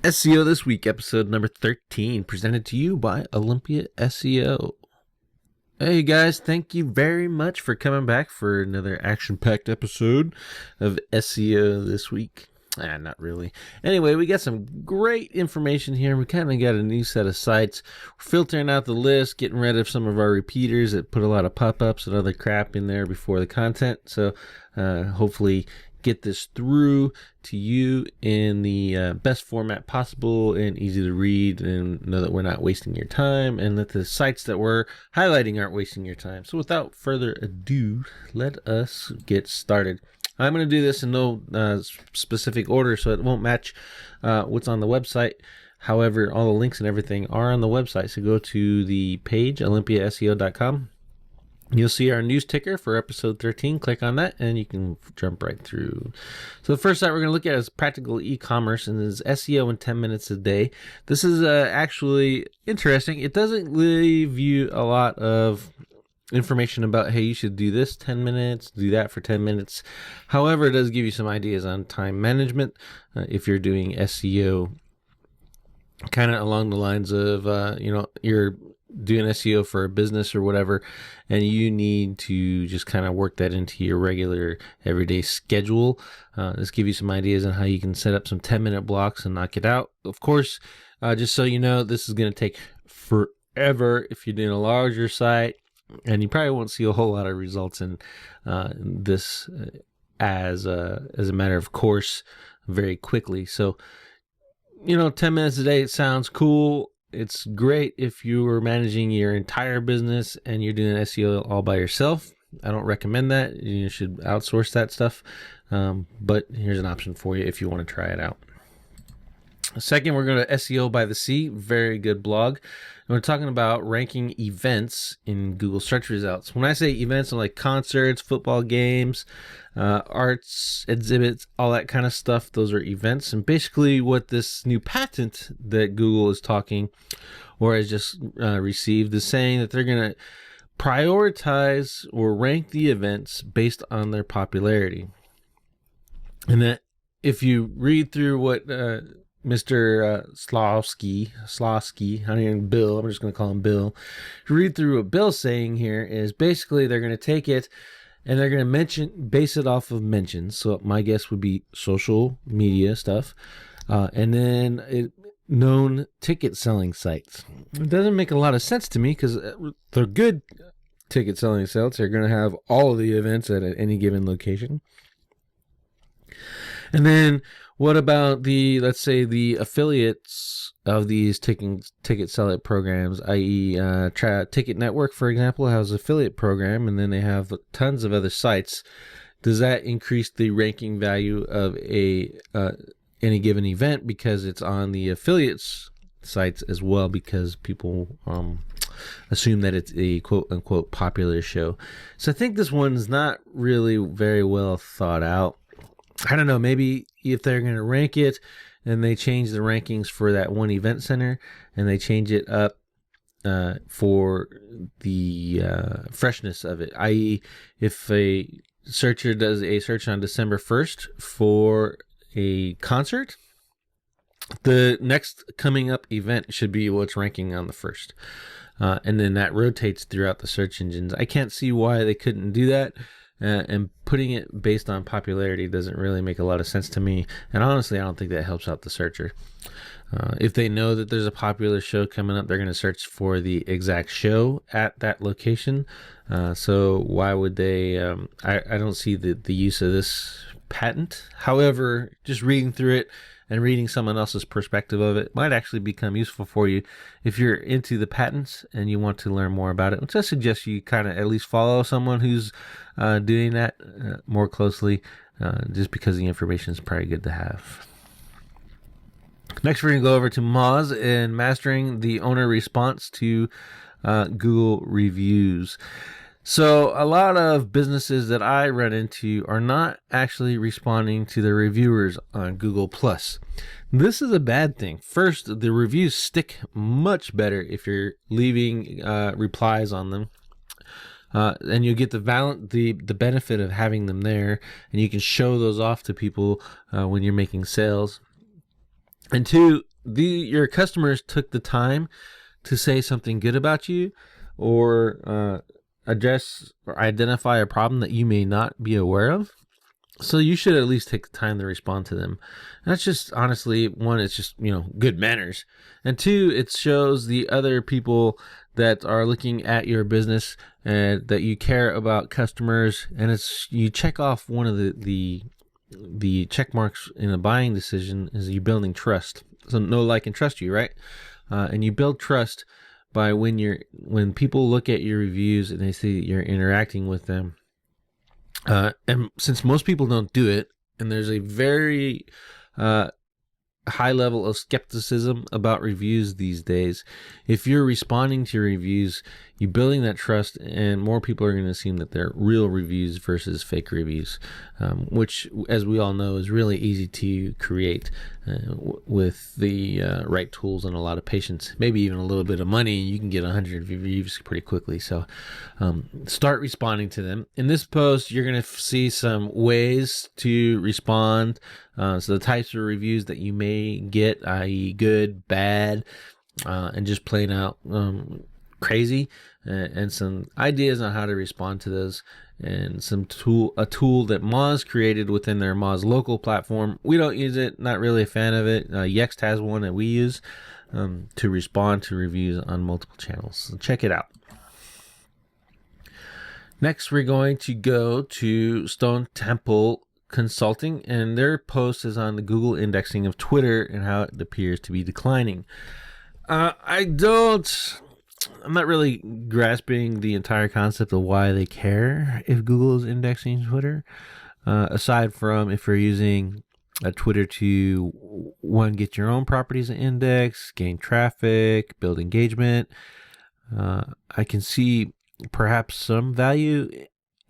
SEO This Week, episode number 13, presented to you by Olympia SEO. Hey guys, thank you very much for coming back for another action-packed episode of SEO This Week. Not really. Anyway, we got some great information here. We kind of got a new set of sites. We're filtering out the list, getting rid of some of our repeaters that put a lot of pop-ups and other crap in there before the content. So hopefully get this through to you in the best format possible and easy to read, and know that we're not wasting your time and that the sites that we're highlighting aren't wasting your time. So without further ado, let us get started. I'm going to do this in no specific order, so it won't match what's on the website. However, all the links and everything are on the website. So go to the page, olympiaseo.com. You'll see our news ticker for episode 13. Click on that and you can jump right through. So the first site we're going to look at is practical e-commerce, and is SEO in 10 minutes a day. This is actually interesting. It doesn't leave you a lot of information about, hey, you should do this 10 minutes, do that for 10 minutes. However, it does give you some ideas on time management if you're doing SEO kind of along the lines of, you're doing SEO for a business or whatever, and you need to just kind of work that into your regular everyday schedule. This gives you some ideas on how you can set up some 10-minute blocks and knock it out. Of course, just so you know, this is going to take forever if you're doing a larger site, and you probably won't see a whole lot of results in this as a matter of course very quickly. So 10 minutes a day, it sounds cool. It's great if you are managing your entire business and you're doing SEO all by yourself. I don't recommend that. You should outsource that stuff. But here's an option for you if you want to try it out. Second, we're going to SEO by the Sea. Very good blog. And we're talking about ranking events in Google search results. When I say events, I'm like concerts, football games, arts, exhibits, all that kind of stuff. Those are events. And basically what this new patent that Google is talking, or has just received, is saying that they're going to prioritize or rank the events based on their popularity. And that if you read through what Mr. Slawski, I don't even Bill, I'm just going to call him Bill. To read through what Bill's saying here is basically they're going to take it and they're going to base it off of mentions. So my guess would be social media stuff, and then known ticket selling sites. It doesn't make a lot of sense to me because they're good ticket selling sites. They're going to have all of the events at any given location. And then what about let's say the affiliates of these ticket seller programs, i.e. Ticket Network, for example, has an affiliate program, and then they have tons of other sites. Does that increase the ranking value of any given event because it's on the affiliates sites as well, because people assume that it's a quote-unquote popular show? So I think this one's not really very well thought out. I don't know, maybe if they're going to rank it and they change the rankings for that one event center and they change it up for the freshness of it, i.e. if a searcher does a search on December 1st for a concert, the next coming up event should be what's ranking on the 1st. And then that rotates throughout the search engines. I can't see why they couldn't do that. And putting it based on popularity doesn't really make a lot of sense to me. And honestly, I don't think that helps out the searcher. If they know that there's a popular show coming up, they're going to search for the exact show at that location. So why would they? I don't see the use of this patent. However, just reading through it and reading someone else's perspective of it might actually become useful for you if you're into the patents and you want to learn more about it. Which I suggest you kind of at least follow someone who's doing that more closely, just because the information is probably good to have. Next, we're going to go over to Moz and mastering the owner response to Google reviews. So a lot of businesses that I run into are not actually responding to the reviewers on Google+. This is a bad thing. First, the reviews stick much better if you're leaving replies on them. And you get the benefit of having them there, and you can show those off to people when you're making sales. And two, your customers took the time to say something good about you, or address or identify a problem that you may not be aware of. So you should at least take the time to respond to them. And that's just, honestly, one, it's just, good manners. And two, it shows the other people that are looking at your business and that you care about customers. And you check off one of the check marks in a buying decision is you building trust. So know, like, and trust you, right? And you build trust by when people look at your reviews and they see that you're interacting with them. And since most people don't do it, and there's a very high level of skepticism about reviews these days, if you're responding to your reviews, you're building that trust, and more people are going to assume that they're real reviews versus fake reviews, which, as we all know, is really easy to create with the right tools and a lot of patience, maybe even a little bit of money. You can get 100 reviews pretty quickly. So start responding to them. In this post, you're going to see some ways to respond. So the types of reviews that you may get, i.e. good, bad, and just plain out crazy, and some ideas on how to respond to those, and a tool that Moz created within their Moz local platform. We don't use it, not really a fan of it. Yext has one that we use to respond to reviews on multiple channels. So check it out. Next, we're going to go to Stone Temple Consulting, and their post is on the Google indexing of Twitter and how it appears to be declining. I'm not really grasping the entire concept of why they care if Google is indexing Twitter, aside from if you're using Twitter to, one, get your own properties index, gain traffic, build engagement. I can see perhaps some value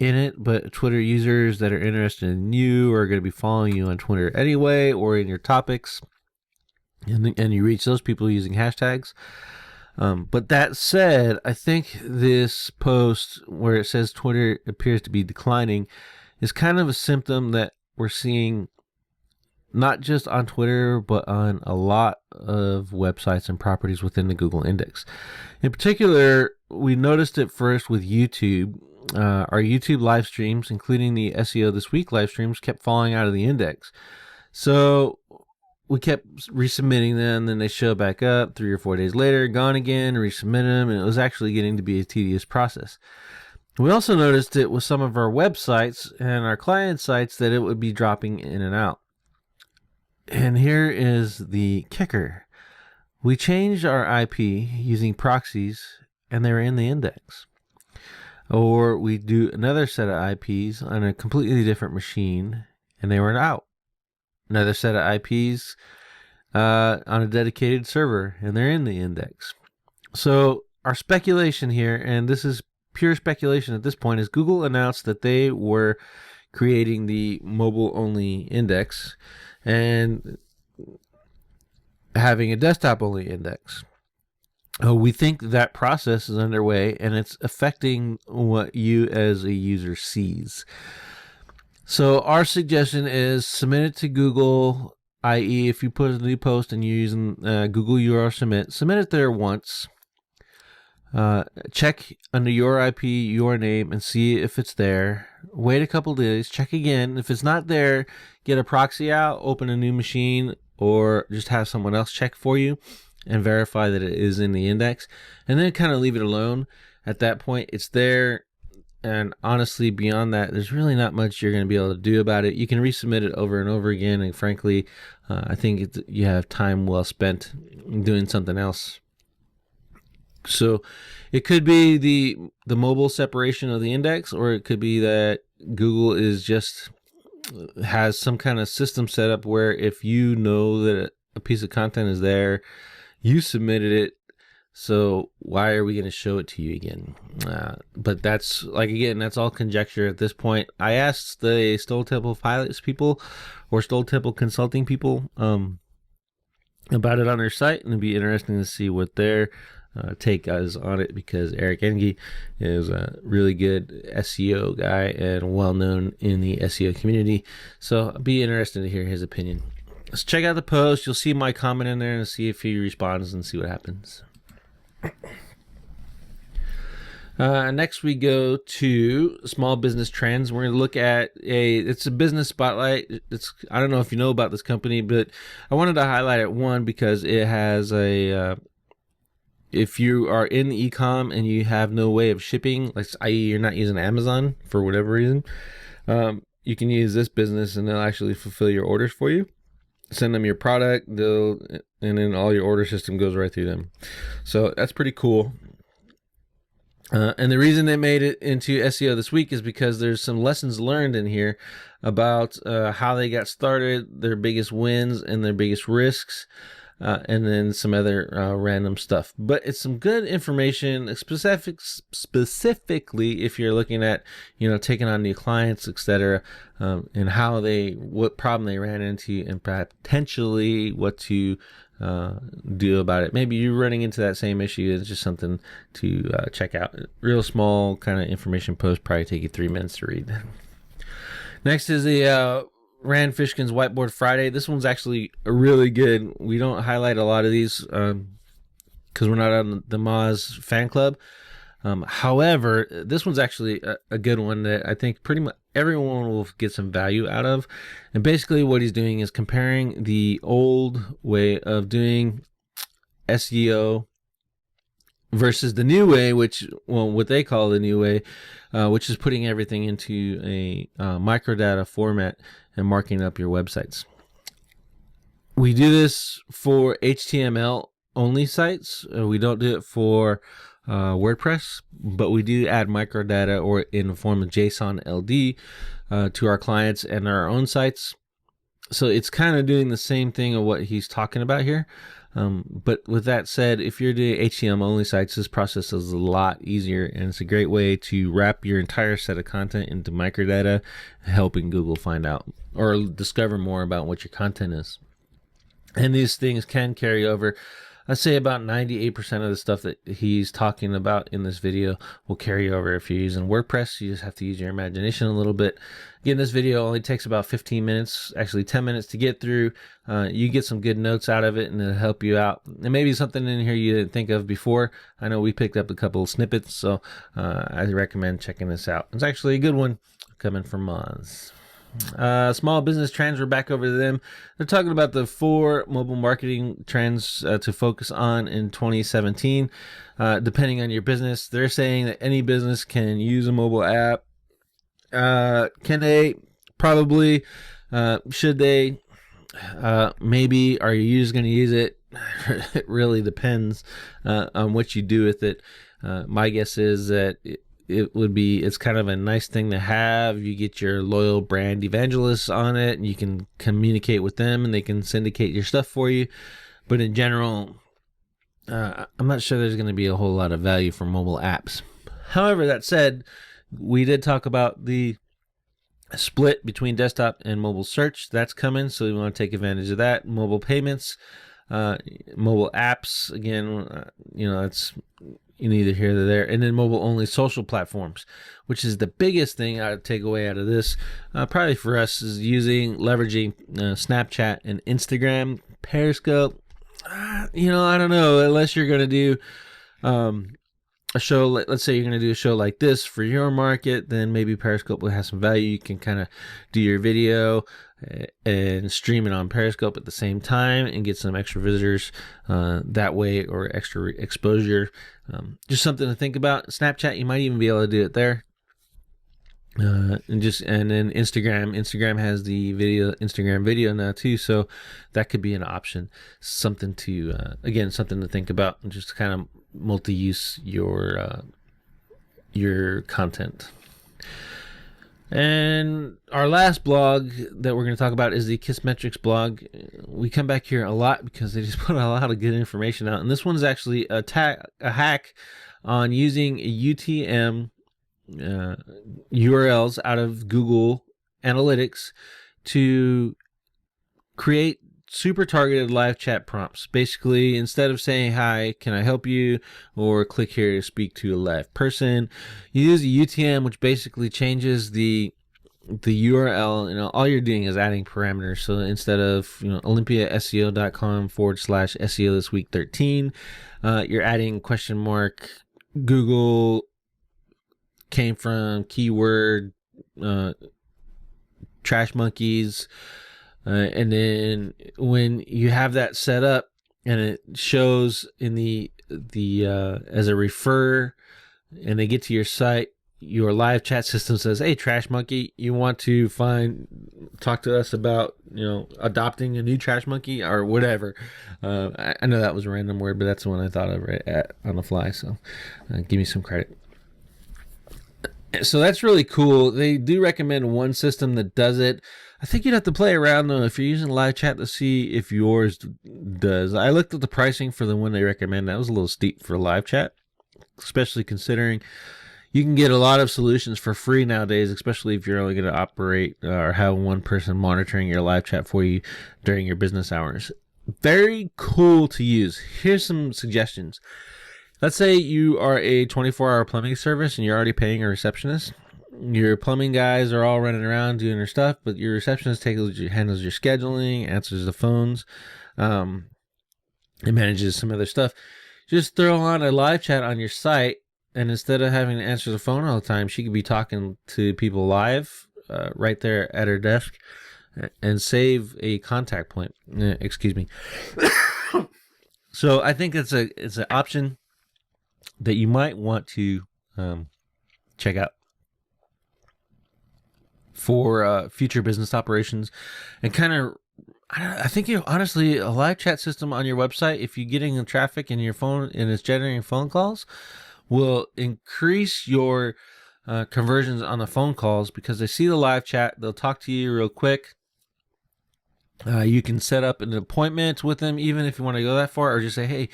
in it, but Twitter users that are interested in you are going to be following you on Twitter anyway, or in your topics, and you reach those people using hashtags. But that said, I think this post where it says Twitter appears to be declining is kind of a symptom that we're seeing not just on Twitter, but on a lot of websites and properties within the Google index. In particular, we noticed it first with YouTube. Our YouTube live streams, including the SEO This Week live streams, kept falling out of the index. So we kept resubmitting them, then they show back up 3 or 4 days later, gone again, resubmit them, and it was actually getting to be a tedious process. We also noticed it with some of our websites and our client sites that it would be dropping in and out. And here is the kicker. We changed our IP using proxies, and they were in the index. Or we do another set of IPs on a completely different machine, and they weren't out. Another set of IPs on a dedicated server, and they're in the index. So our speculation here, and this is pure speculation at this point, is Google announced that they were creating the mobile-only index and having a desktop-only index. We think that process is underway, and it's affecting what you as a user sees. So our suggestion is submit it to Google, i.e. if you put a new post and you're using Google URL submit it there once. Check under your IP, your name, and see if it's there. Wait a couple days, check again. If it's not there, get a proxy out, open a new machine, or just have someone else check for you and verify that it is in the index, and then kind of leave it alone. At that point, it's there. And honestly, beyond that, there's really not much you're going to be able to do about it. You can resubmit it over and over again, and frankly, I think you have time well spent doing something else. So it could be the mobile separation of the index, or it could be that Google has some kind of system set up where if you know that a piece of content is there, you submitted it, so why are we going to show it to you again? But that's all conjecture at this point. I asked the Stone Temple Pilots people or Stone Temple Consulting people about it on their site, and it'd be interesting to see what their take is on it, because Eric Engie is a really good SEO guy and well known in the SEO community. So I'd be interested to hear his opinion. Let's check out the post. You'll see my comment in there and see if he responds and see what happens. Next we go to small business trends. We're going to look at it's a business spotlight. I don't know if you know about this company, but I wanted to highlight it, one, because it has if you are in e-com and you have no way of shipping, like i.e. you're not using Amazon for whatever reason, you can use this business and they'll actually fulfill your orders for you. Send them your product, and then all your order system goes right through them. So that's pretty cool. And the reason they made it into SEO this week is because there's some lessons learned in here about how they got started, their biggest wins and their biggest risks, and then some other random stuff. But it's some good information, specifically if you're looking at, taking on new clients, etc., and what problem they ran into, and potentially what to do about it. Maybe you're running into that same issue. It's just something to check out. Real small kind of information post, probably take you 3 minutes to read. Next is the Rand Fishkin's Whiteboard Friday. This one's actually really good. We don't highlight a lot of these because we're not on the Moz fan club. However, this one's actually a good one that I think pretty much everyone will get some value out of. And basically what he's doing is comparing the old way of doing SEO versus the new way, what they call the new way, which is putting everything into a microdata format and marking up your websites. We do this for HTML only sites. We don't do it for WordPress, but we do add microdata or in the form of JSON LD to our clients and our own sites. So it's kind of doing the same thing of what he's talking about here. But with that said, if you're doing HTML only sites, this process is a lot easier, and it's a great way to wrap your entire set of content into microdata, helping Google find out or discover more about what your content is. And these things can carry over. I'd say about 98% of the stuff that he's talking about in this video will carry over if you're using WordPress. You just have to use your imagination a little bit. Again, this video only takes about 15 minutes, actually 10 minutes to get through. You get some good notes out of it, and it'll help you out. And maybe something in here you didn't think of before. I know we picked up a couple of snippets, so I recommend checking this out. It's actually a good one coming from Moz. Small business trends, we're back over to them. They're talking about the 4 mobile marketing trends to focus on in 2017. Depending on your business, they're saying that any business can use a mobile app. Can they? Probably. Should they? Maybe. Are you just going to use it? It really depends on what you do with it. My guess is that it's kind of a nice thing to have. You get your loyal brand evangelists on it, and you can communicate with them, and they can syndicate your stuff for you. But in general, I'm not sure there's going to be a whole lot of value for mobile apps. However, that said, we did talk about the split between desktop and mobile search. That's coming, so we want to take advantage of that. Mobile payments, mobile apps, again, it's neither here nor there. And then mobile only social platforms, which is the biggest thing I would take away out of this, probably for us, is leveraging Snapchat and Instagram. Periscope, I don't know, unless you're going to do a show, let's say you're going to do a show like this for your market, then maybe Periscope will have some value. You can kind of do your video and stream it on Periscope at the same time and get some extra visitors that way, or extra exposure. Just something to think about. Snapchat, you might even be able to do it there. And then Instagram has the Instagram video now too, so that could be an option. Something to something to think about, and just kind of multi-use your content. And our last blog that we're going to talk about is the Kissmetrics blog. We come back here a lot because they just put a lot of good information out, and this one's actually a hack on using UTM URLs out of Google Analytics to create super targeted live chat prompts. Basically, instead of saying, "Hi, can I help you?" or "Click here to speak to a live person," you use a UTM, which basically changes the the URL, all you're doing is adding parameters. So instead of, olympiaseo.com/SEO this week 13, you're adding question mark, Google came from keyword, trash monkeys. And then when you have that set up and it shows in the as a refer, and they get to your site, your live chat system says, "Hey, trash monkey, you want to talk to us about, adopting a new trash monkey," or whatever. I know that was a random word, but that's the one I thought of on the fly. So give me some credit. So that's really cool. They do recommend one system that does it. I think you'd have to play around, though, if you're using live chat to see if yours does. I looked at the pricing for the one they recommend. That was a little steep for live chat, especially considering you can get a lot of solutions for free nowadays, especially if you're only going to operate or have one person monitoring your live chat for you during your business hours. Very cool to use. Here's some suggestions. Let's say you are a 24-hour plumbing service and you're already paying a receptionist. Your plumbing guys are all running around doing their stuff, but your receptionist handles your scheduling, answers the phones, and manages some other stuff. Just throw on a live chat on your site, and instead of having to answer the phone all the time, she could be talking to people live right there at her desk and save a contact point. Excuse me. So I think it's an option that you might want to check out for future business operations. And I think honestly, a live chat system on your website, if you're getting the traffic in your phone and it's generating phone calls, will increase your conversions on the phone calls, because they see the live chat, they'll talk to you real quick. You can set up an appointment with them, even if you want to go that far, or just say, "Hey,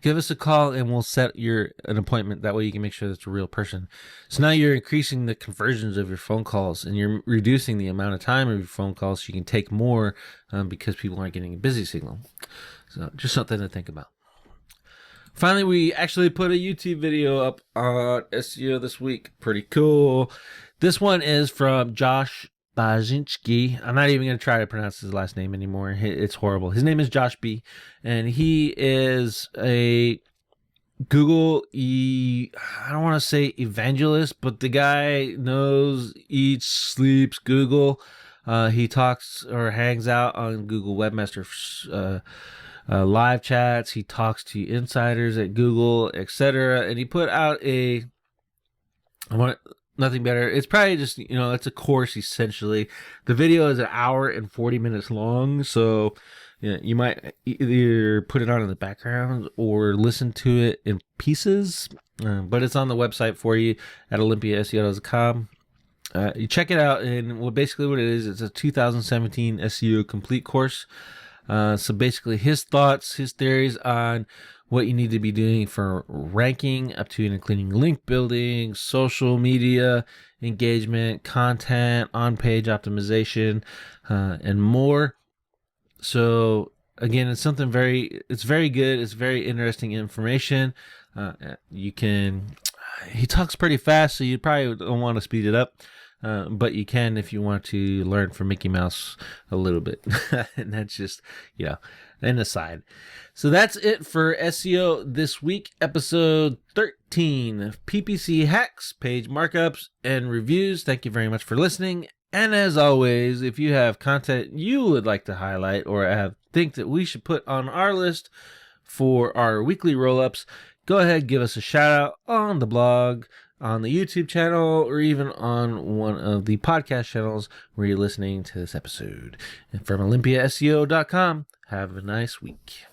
give us a call and we'll set an appointment." That way you can make sure that's a real person. So now you're increasing the conversions of your phone calls, and you're reducing the amount of time of your phone calls so you can take more because people aren't getting a busy signal. So just something to think about. Finally, we actually put a YouTube video up on SEO this week. Pretty cool. This one is from Josh Bazinski. I'm not even going to try to pronounce his last name anymore. It's horrible. His name is Josh B, and he is a Google I don't want to say evangelist, but the guy knows, eats, sleeps Google. He talks or hangs out on Google Webmaster live chats. He talks to insiders at Google, etc. And he put out nothing better. It's probably just, it's a course essentially. The video is 1 hour and 40 minutes long. So you might either put it on in the background or listen to it in pieces. But it's on the website for you at olympiaseo.com. You check it out, and basically what it is, it's a 2017 SEO complete course. So basically his thoughts, his theories on what you need to be doing for ranking, up to and including link building, social media engagement, content, on-page optimization, and more. So again, it's very good. It's very interesting information. He talks pretty fast, so you probably don't want to speed it up. But you can if you want to learn from Mickey Mouse a little bit. And that's just, an aside. So that's it for SEO This Week, episode 13 of PPC hacks, page markups, and reviews. Thank you very much for listening. And as always, if you have content you would like to highlight or think that we should put on our list for our weekly roll-ups, go ahead, give us a shout out on the blog, on the YouTube channel, or even on one of the podcast channels where you're listening to this episode. And from olympiaseo.com, have a nice week.